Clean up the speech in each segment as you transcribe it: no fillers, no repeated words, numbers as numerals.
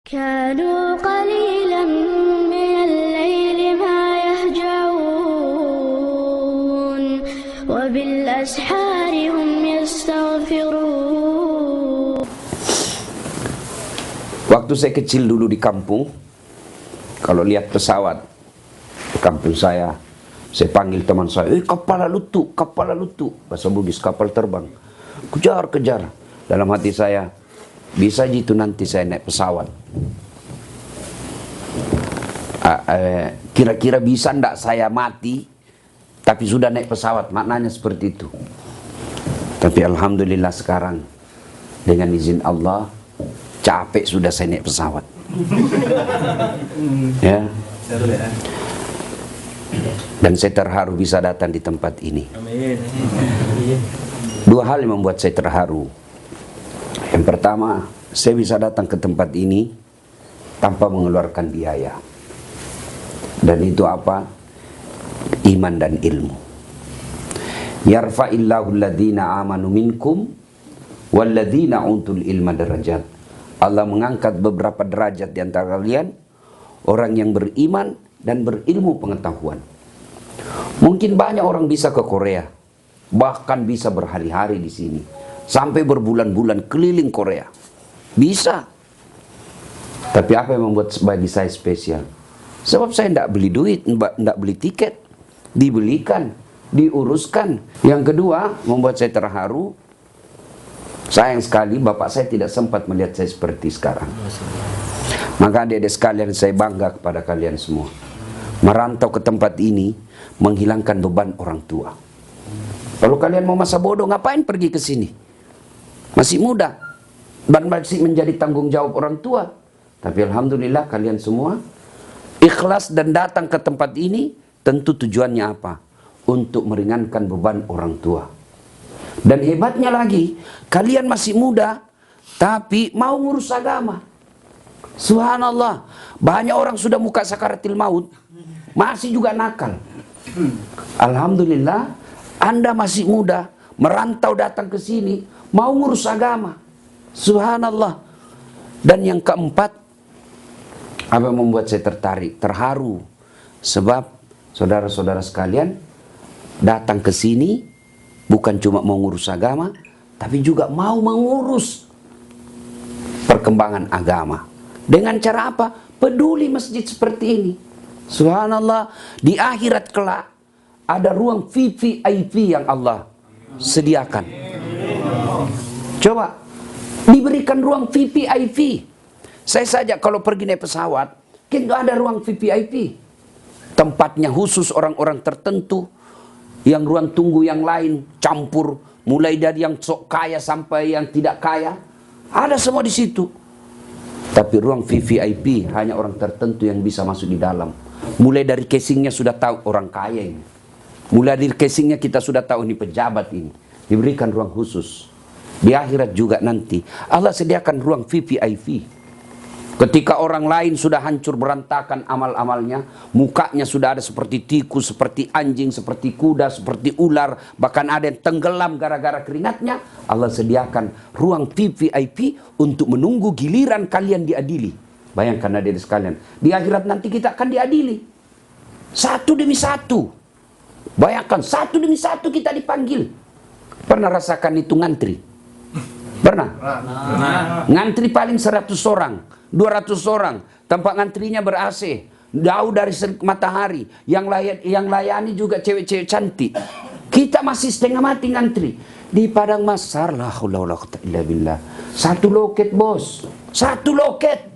كانوا قليلا من الليل ما يهجعون وبالأسحار هم يستغفرون. Waktu saya kecil dulu di kampung, kalau lihat pesawat di kampung saya panggil teman saya, kepala lutu, bahasa Bugis, kapal terbang. Kejar. Dalam hati saya, bisa gitu nanti saya naik pesawat. Kira-kira bisa ndak saya mati, tapi sudah naik pesawat, maknanya seperti itu. Tapi alhamdulillah sekarang, dengan izin Allah, capek sudah saya naik pesawat. Ya. Dan saya terharu bisa datang di tempat ini. Dua hal yang membuat saya terharu. Yang pertama, saya bisa datang ke tempat ini tanpa mengeluarkan biaya. Dan itu apa? Iman dan ilmu. Yarfa'illahu alladhina amanu minkum walladhina utul ilma darajat. Allah mengangkat beberapa derajat di antara kalian, orang yang beriman dan berilmu pengetahuan. Mungkin banyak orang bisa ke Korea, bahkan bisa berhari-hari di sini, sampai berbulan-bulan keliling Korea. Bisa. Tapi apa yang membuat bagi saya spesial? Sebab saya tidak beli duit, tidak beli tiket, dibelikan, diuruskan. Yang kedua, membuat saya terharu. Sayang sekali bapak saya tidak sempat melihat saya seperti sekarang. Maka adik-adik sekalian, saya bangga kepada kalian semua. Merantau ke tempat ini menghilangkan beban orang tua. Kalau kalian mau masa bodoh, ngapain pergi ke sini? Masih muda dan masih menjadi tanggung jawab orang tua. Tapi alhamdulillah kalian semua ikhlas dan datang ke tempat ini, tentu tujuannya apa? Untuk meringankan beban orang tua. Dan hebatnya lagi, kalian masih muda tapi mau ngurus agama. Subhanallah, banyak orang sudah muka sakaratil maut, masih juga nakal. Alhamdulillah, Anda masih muda, merantau datang ke sini, mau ngurus agama. Subhanallah. Dan yang keempat, apa yang membuat saya tertarik, terharu, sebab saudara-saudara sekalian datang ke sini bukan cuma mau ngurus agama, tapi juga mau mengurus perkembangan agama. Dengan cara apa? Peduli masjid seperti ini. Subhanallah, di akhirat kelak ada ruang VVIP yang Allah sediakan. Coba diberikan ruang VVIP. Saya saja kalau pergi naik pesawat, kita ada ruang VVIP. Tempatnya khusus orang-orang tertentu, yang ruang tunggu yang lain campur, mulai dari yang sok kaya sampai yang tidak kaya, ada semua di situ. Tapi ruang VVIP hanya orang tertentu yang bisa masuk di dalam. Mulai dari casingnya sudah tahu orang kaya ini. Mulai dari casingnya kita sudah tahu ini pejabat ini. Diberikan ruang khusus. Di akhirat juga nanti Allah sediakan ruang VVIP. Ketika orang lain sudah hancur berantakan amal-amalnya, mukanya sudah ada seperti tikus, seperti anjing, seperti kuda, seperti ular, bahkan ada yang tenggelam gara-gara keringatnya, Allah sediakan ruang VVIP untuk menunggu giliran kalian diadili. Bayangkan adik sekalian, di akhirat nanti kita akan diadili satu demi satu. Bayangkan satu demi satu kita dipanggil. Pernah rasakan itu ngantri? Pernah? Ngantri paling 100 orang, 200 orang, tempat ngantrinya ber-AC, jauh dari matahari, yang layani juga cewek-cewek cantik. Kita masih setengah mati ngantri di padang mahsyar, la haula wala quwwata illa billah. Satu loket, bos, satu loket.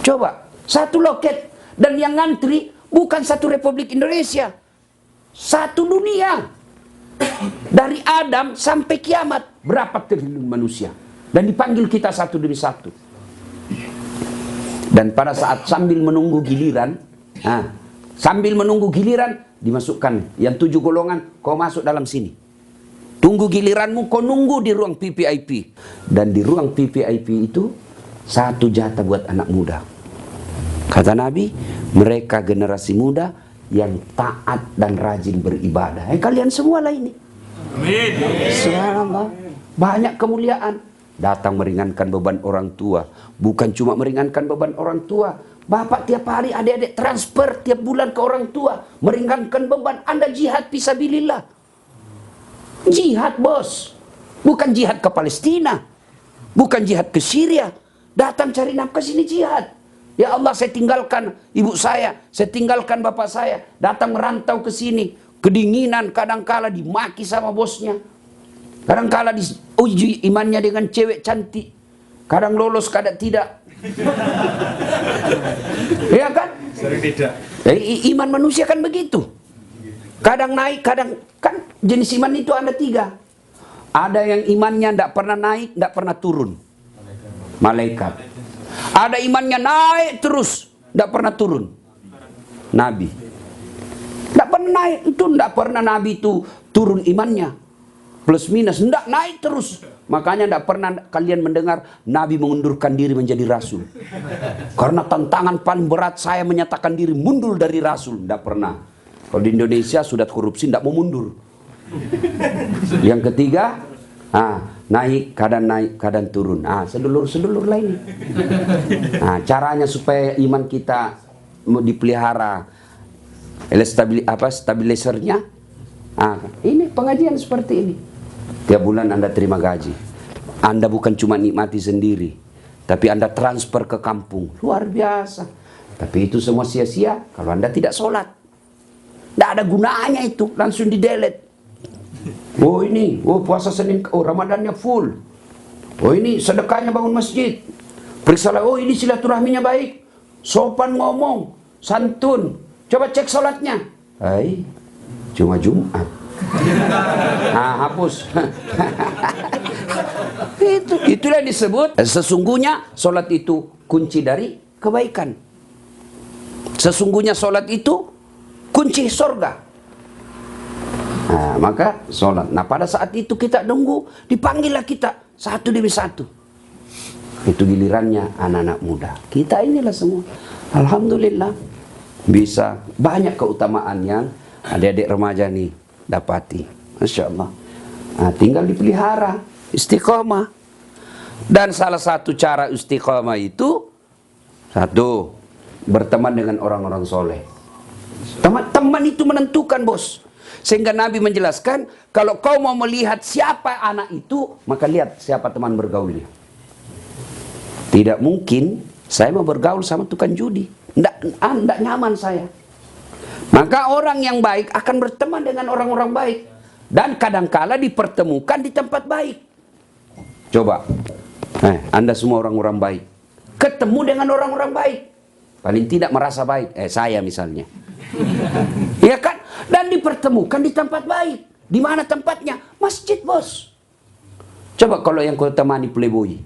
Coba, satu loket, dan yang ngantri bukan satu Republik Indonesia, satu dunia. Dari Adam sampai kiamat, berapa triliun manusia, dan dipanggil kita satu demi satu. Dan pada saat sambil menunggu giliran, dimasukkan yang 7 golongan, kau masuk dalam sini. Tunggu giliranmu, kau nunggu di ruang VVIP. Dan di ruang VVIP itu satu jatah buat anak muda. Kata Nabi, mereka generasi muda yang taat dan rajin beribadah. Kalian semua lah ini. Amin. Subhanallah. Banyak kemuliaan. datang meringankan beban orang tua. Bukan cuma meringankan beban orang tua, bapak tiap hari adik-adik transfer tiap bulan ke orang tua, meringankan beban. Anda jihad fisabilillah. Jihad bos, bukan jihad ke Palestina, bukan jihad ke Syria. Datang cari nafkah sini jihad. Ya Allah, saya tinggalkan ibu saya tinggalkan bapak saya, datang merantau ke sini, kedinginan, kadangkala dimaki sama bosnya, kadangkala diuji imannya dengan cewek cantik, kadang lolos, kadang tidak. Ya kan? Sering tidak. Iman manusia kan begitu. Kadang naik, kadang kan jenis iman itu ada 3. Ada yang imannya tidak pernah naik, tidak pernah turun. Malaikat. Ada imannya naik terus, tidak pernah turun. Nabi. Tidak pernah naik, itu tidak pernah Nabi itu turun imannya. Plus minus, tidak naik terus. Makanya tidak pernah kalian mendengar Nabi mengundurkan diri menjadi Rasul. Karena tantangan paling berat saya menyatakan diri mundur dari Rasul. Tidak pernah. Kalau di Indonesia sudah korupsi, tidak mau mundur. Yang ketiga, naik, kadang turun. Sedulur-sedulur lain. Caranya supaya iman kita dipelihara, stabilisernya. Ini pengajian seperti ini. Tiap bulan Anda terima gaji. Anda bukan cuma nikmati sendiri, tapi Anda transfer ke kampung. Luar biasa. Tapi itu semua sia-sia kalau Anda tidak sholat. Tidak ada gunanya itu, langsung di-delete. Puasa Senin, Ramadannya full. Ini sedekahnya bangun masjid. Periksalah, ini silaturahminya baik. Sopan ngomong, santun. Coba cek sholatnya. Cuma Jumat. Hapus. Itulah disebut sesungguhnya sholat itu kunci dari kebaikan. Sesungguhnya sholat itu kunci surga. Maka sholat. Pada saat itu kita nunggu, dipanggillah kita satu demi satu. Itu gilirannya anak-anak muda. Kita inilah semua. Alhamdulillah bisa banyak keutamaan yang adik-adik remaja nih dapati. Masya Allah. Tinggal dipelihara istiqomah. Dan salah satu cara istiqomah itu berteman dengan orang-orang soleh. Teman itu menentukan bos. Sehingga Nabi menjelaskan, kalau kau mau melihat siapa anak itu, maka lihat siapa teman bergaulnya. Tidak mungkin saya mau bergaul sama tukang judi. Tidak nyaman saya. Maka orang yang baik akan berteman dengan orang-orang baik. Dan kadangkala dipertemukan di tempat baik. Coba, Anda semua orang-orang baik, ketemu dengan orang-orang baik, paling tidak merasa baik. Saya misalnya. Ya kan? Dan dipertemukan di tempat baik. Di mana tempatnya? Masjid bos. Coba kalau yang kau temani playboy,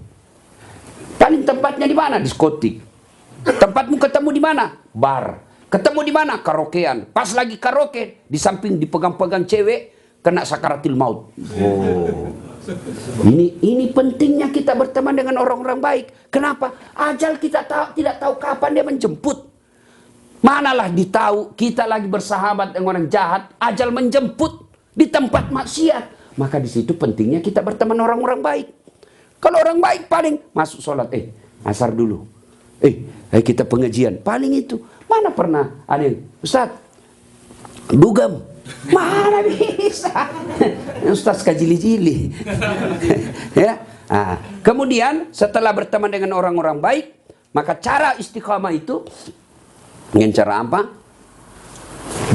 paling tempatnya di mana? Diskotik. Tempatmu ketemu di mana? Bar. Ketemu di mana? Karaokean. Pas lagi karaoke, di samping dipegang-pegang cewek, kena sakaratil maut. Ini pentingnya kita berteman dengan orang-orang baik. Kenapa? Ajal kita tidak tahu kapan dia menjemput. Manalah ditahu kita lagi bersahabat dengan orang jahat, ajal menjemput di tempat maksiat. Maka di situ pentingnya kita berteman orang-orang baik. Kalau orang baik paling masuk sholat, asar dulu. Kita pengajian, paling itu. Mana pernah ada yang, Ustaz, dugem. Mana bisa? Ustaz kajili-jili. Ya. Kemudian setelah berteman dengan orang-orang baik, maka cara istiqamah itu dengan cara apa?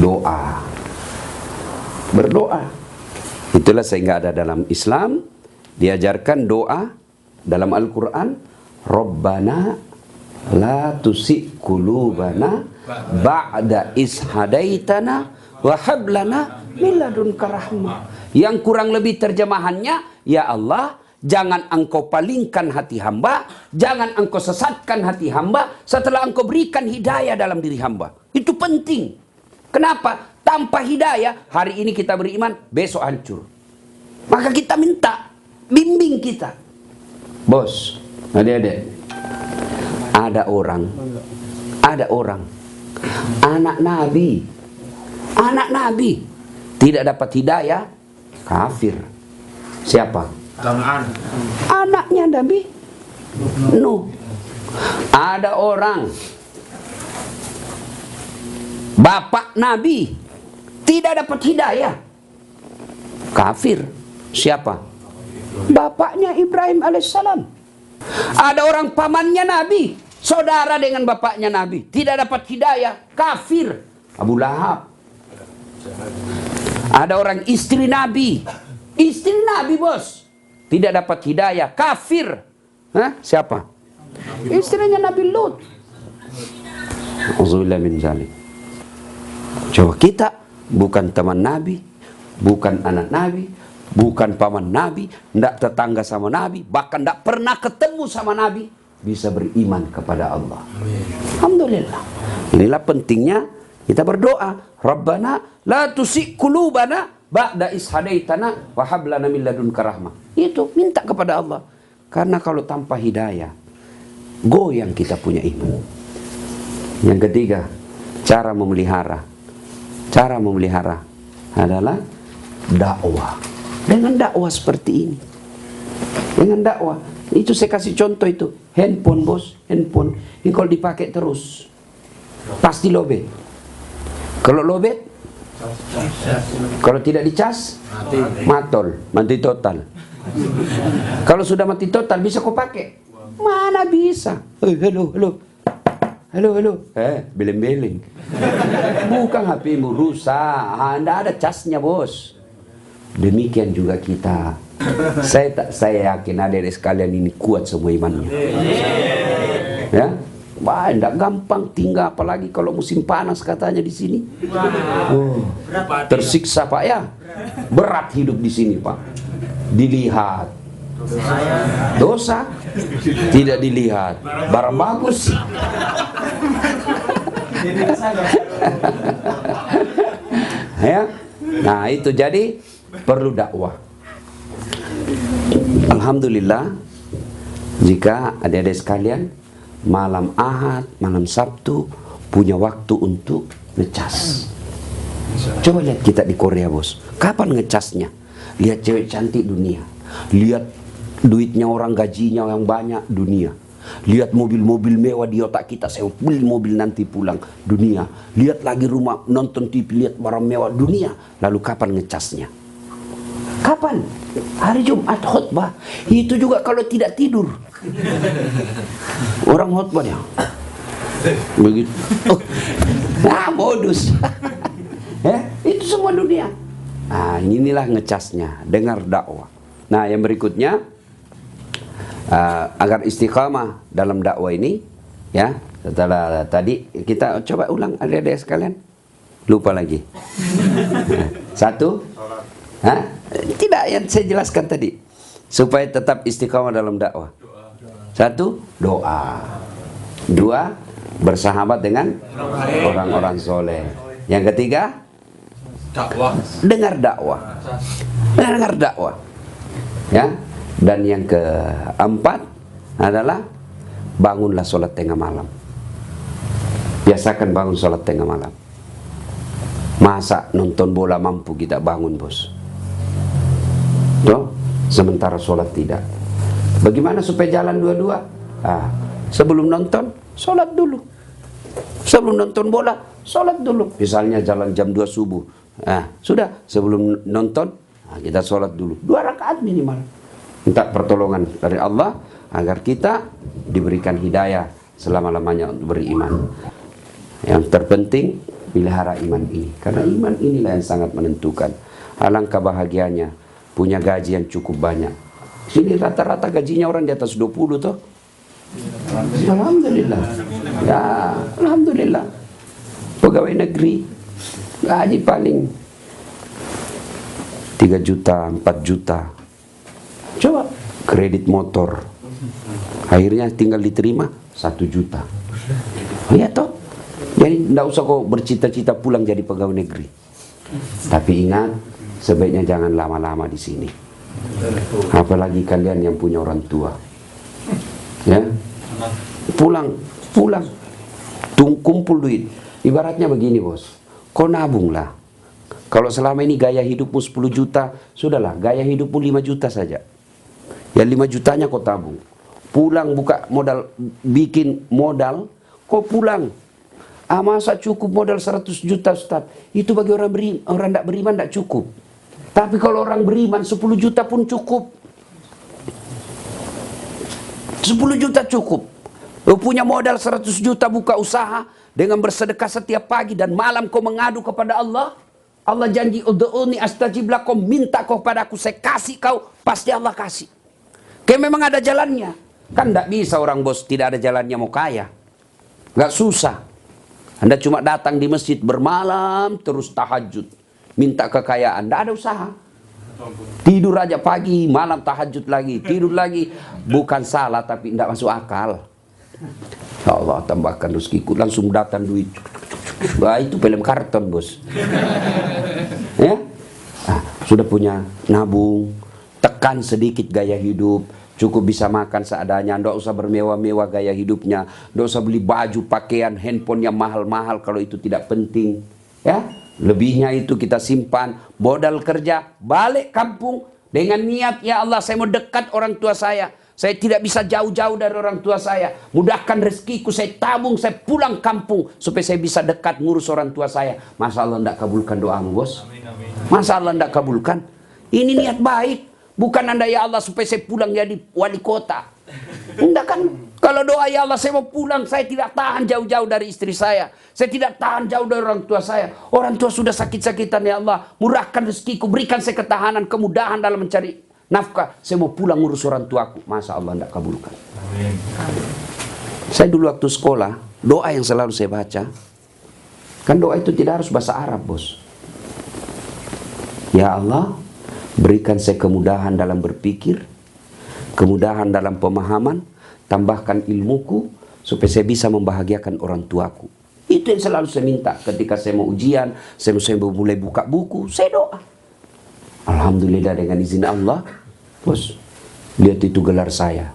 Doa. Berdoa. Itulah sehingga ada dalam Islam diajarkan doa dalam Al-Quran. Rabbana la tusi qulubana ba'da is hadaitana wa hab lana min ladunka rahmah. Yang kurang lebih terjemahannya, ya Allah, jangan engkau palingkan hati hamba, jangan engkau sesatkan hati hamba setelah engkau berikan hidayah dalam diri hamba. Itu penting. Kenapa? Tanpa hidayah, hari ini kita beriman, besok hancur. Maka kita minta, bimbing kita. Bos, adik-adik, ada orang, anak Nabi, tidak dapat hidayah, kafir. Siapa? Kan'an. anaknya Nabi Nuh. Ada orang bapak Nabi tidak dapat hidayah, kafir. Siapa? Bapaknya Ibrahim alaihissalam. Ada orang pamannya Nabi, saudara dengan bapaknya Nabi, tidak dapat hidayah, kafir. Abu Lahab. Ada orang istri Nabi, bos, tidak dapat hidayah, kafir. Hah? Siapa? Istrinya Nabi Lut. Auzubillah min zalik. Coba kita bukan teman Nabi, bukan anak Nabi, bukan paman Nabi, tidak tetangga sama Nabi, bahkan tidak pernah ketemu sama Nabi, bisa beriman kepada Allah. Alhamdulillah. Inilah pentingnya kita berdoa, Rabbana la tusik qulubana ba'da is hadaitana wa hab lana min ladunka rahmah. Itu minta kepada Allah. Karena kalau tanpa hidayah, goyang kita punya iman. Yang ketiga, cara memelihara adalah dakwah. Dengan dakwah seperti ini, dengan dakwah itu saya kasih contoh itu handphone, bos, handphone ini kalau dipakai terus pasti lobet. Kalau lobet, kalau tidak dicas, mati total. Kalau sudah mati total bisa kau pakai? Mana bisa? Halo, beleng-beleng. Bukan HP-mu rusak, Anda ada casnya, bos. Demikian juga kita. Saya yakin adik-adik sekalian ini kuat semua imannya. Ya, wah, enggak gampang tinggal, apalagi kalau musim panas katanya di sini. Tersiksa Pak ya, berat hidup di sini Pak. Dilihat dosa, tidak dilihat barang bagus. Ya, nah itu jadi perlu dakwah. Alhamdulillah, jika adik-adik sekalian malam Ahad, malam Sabtu punya waktu untuk ngecas. Coba lihat kita di Korea, bos. Kapan ngecasnya? Lihat cewek cantik dunia, lihat duitnya orang, gajinya yang banyak dunia, lihat mobil-mobil mewah di otak kita, saya beli mobil nanti pulang dunia, lihat lagi rumah, nonton TV, lihat barang mewah dunia. Lalu kapan ngecasnya? Kapan? Hari Jumat khutbah. Itu juga kalau tidak tidur. Orang khutbahnya begitu. Modus. Itu semua dunia. Nah, inilah ngecasnya, dengar dakwah. Nah, yang berikutnya, agar istiqamah dalam dakwah ini, ya, setelah tadi kita coba ulang adik-adik sekalian. Lupa lagi. Satu, tidak yang saya jelaskan tadi, supaya tetap istiqamah dalam dakwah. Satu, doa. Dua, bersahabat dengan orang-orang soleh. Yang ketiga, dakwah. Dengar dakwah. Ya. Dan yang keempat adalah bangunlah sholat tengah malam. Biasakan bangun sholat tengah malam. Masa nonton bola mampu kita bangun, bos? Tuh, sementara sholat tidak. Bagaimana supaya jalan dua-dua? Sebelum nonton, sholat dulu. Sebelum nonton bola, sholat dulu. Misalnya jalan jam 2 subuh. Sudah, sebelum nonton, kita sholat dulu. 2 rakaat minimal. Minta pertolongan dari Allah agar kita diberikan hidayah selama-lamanya untuk beriman. Yang terpenting, pelihara iman ini. Karena iman inilah yang sangat menentukan. Alangkah bahagianya punya gaji yang cukup banyak. Sini rata-rata gajinya orang di atas 20 toh. Alhamdulillah. Ya, alhamdulillah. Pegawai negeri gaji paling 3 juta, 4 juta. Coba kredit motor, akhirnya tinggal diterima 1 juta. Ya toh. Jadi tidak usah kau bercita-cita pulang jadi pegawai negeri. Tapi ingat, sebaiknya jangan lama-lama di sini. Apalagi kalian yang punya orang tua. Ya, pulang, kumpul duit. Ibaratnya begini, bos. Kau nabunglah. Kalau selama ini gaya hidupmu 10 juta, sudahlah, gaya hidupmu 5 juta saja. Yang 5 jutanya kau tabung. Pulang buka modal, bikin modal, kau pulang. Masa cukup modal 100 juta Ustaz? Itu bagi orang tidak beriman tidak cukup. Tapi kalau orang beriman 10 juta pun cukup. 10 juta cukup. Kau punya modal 100 juta buka usaha dengan bersedekah setiap pagi dan malam kau mengadu kepada Allah. Allah janji, ud'uni astajib lakum, minta kau padaku, saya kasih kau, pasti Allah kasih. Kayak memang ada jalannya. Kan tidak bisa orang bos tidak ada jalannya mau kaya. Nggak susah. Anda cuma datang di masjid bermalam terus tahajud, minta kekayaan, tidak ada usaha. Tidur aja pagi, malam tahajud lagi, tidur lagi. Bukan salah tapi tidak masuk akal. Ya Allah tambahkan rezekiku, langsung datang duit. Wah itu film karton bos. Ya? Sudah punya nabung, tekan sedikit gaya hidup, cukup bisa makan seadanya, tidak usah bermewah-mewah gaya hidupnya, tidak usah beli baju, pakaian, handphone yang mahal-mahal kalau itu tidak penting. Ya, lebihnya itu kita simpan, modal kerja, balik kampung dengan niat, ya Allah saya mau dekat orang tua saya tidak bisa jauh-jauh dari orang tua saya, mudahkan rezekiku, saya tabung, saya pulang kampung supaya saya bisa dekat ngurus orang tua saya. Masa Allah tidak kabulkan doamu bos? Masa Allah tidak kabulkan? Ini niat baik. Bukan Anda ya Allah supaya saya pulang jadi wali kota. Enggak kan? Kalau doa ya Allah saya mau pulang, saya tidak tahan jauh-jauh dari istri saya tidak tahan jauh dari orang tua saya. Orang tua sudah sakit-sakitan ya Allah, murahkan rezekiku, berikan saya ketahanan, kemudahan dalam mencari nafkah. Saya mau pulang ngurus orang tuaku. Masa Allah tidak kabulkan? Amin. Saya dulu waktu sekolah, doa yang selalu saya baca, kan doa itu tidak harus bahasa Arab bos. Ya Allah, berikan saya kemudahan dalam berpikir, kemudahan dalam pemahaman, tambahkan ilmuku, supaya saya bisa membahagiakan orang tuaku. Itu yang selalu saya minta ketika saya mau ujian, saya mau mulai buka buku, saya doa. Alhamdulillah dengan izin Allah, bos, lihat itu gelar saya.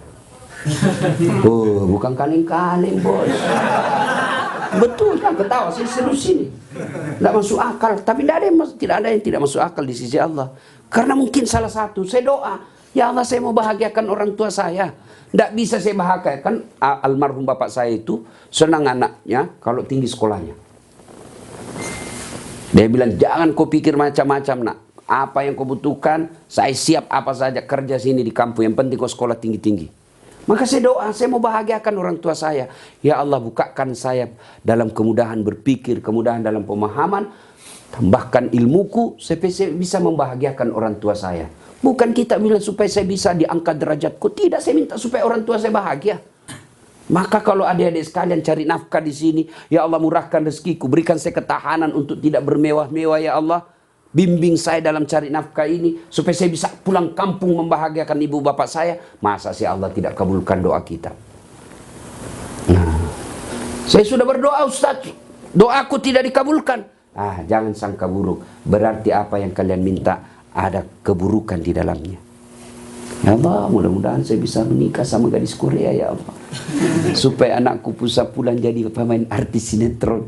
Oh, bukan kaleng-kaleng bos. Betul kan, ketawa, saya serius ini. Tidak masuk akal, tapi tidak ada yang tidak masuk akal di sisi Allah. Karena mungkin salah satu, saya doa, ya Allah saya mau bahagiakan orang tua saya. Tidak bisa saya bahagiakan, almarhum bapak saya itu senang anaknya kalau tinggi sekolahnya. Dia bilang, jangan kau pikir macam-macam nak. Apa yang kau butuhkan, saya siap apa saja kerja sini di kampung. Yang penting kau sekolah tinggi-tinggi. Maka saya doa, saya mau bahagiakan orang tua saya. Ya Allah bukakan saya dalam kemudahan berpikir, kemudahan dalam pemahaman. Tambahkan ilmuku, supaya saya bisa membahagiakan orang tua saya. Bukan kita bilang supaya saya bisa diangkat derajatku. Tidak, saya minta supaya orang tua saya bahagia. Maka kalau adik-adik sekalian cari nafkah di sini, ya Allah murahkan rezekiku, berikan saya ketahanan untuk tidak bermewah-mewah ya Allah. Bimbing saya dalam cari nafkah ini supaya saya bisa pulang kampung membahagiakan ibu bapak saya. Masa sih Allah tidak kabulkan doa kita? Nah, saya sudah berdoa Ustaz, doaku tidak dikabulkan. Jangan sangka buruk. Berarti apa yang kalian minta ada keburukan di dalamnya. Ya Allah, mudah-mudahan saya bisa menikah sama gadis Korea ya Allah. Supaya anakku bisa pulang jadi pemain artis sinetron.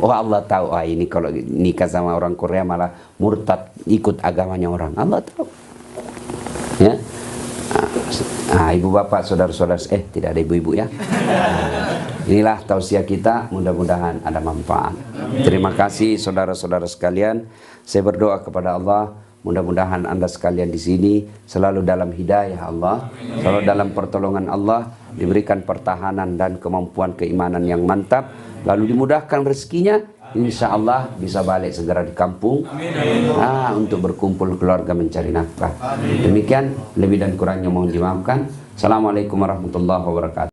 Oh Allah tahu, ini kalau nikah sama orang Korea malah murtad ikut agamanya orang. Allah tahu. Ya. Ibu bapak, saudara-saudara, tidak ada ibu-ibu ya. Inilah tausiah kita, mudah-mudahan ada manfaat. Terima kasih saudara-saudara sekalian. Saya berdoa kepada Allah, mudah-mudahan Anda sekalian di sini selalu dalam hidayah Allah, selalu dalam pertolongan Allah, diberikan pertahanan dan kemampuan keimanan yang mantap, lalu dimudahkan rezekinya, insya Allah bisa balik segera di kampung untuk berkumpul keluarga mencari nafkah. Demikian, lebih dan kurangnya mohon dimaafkan. Assalamualaikum warahmatullahi wabarakatuh.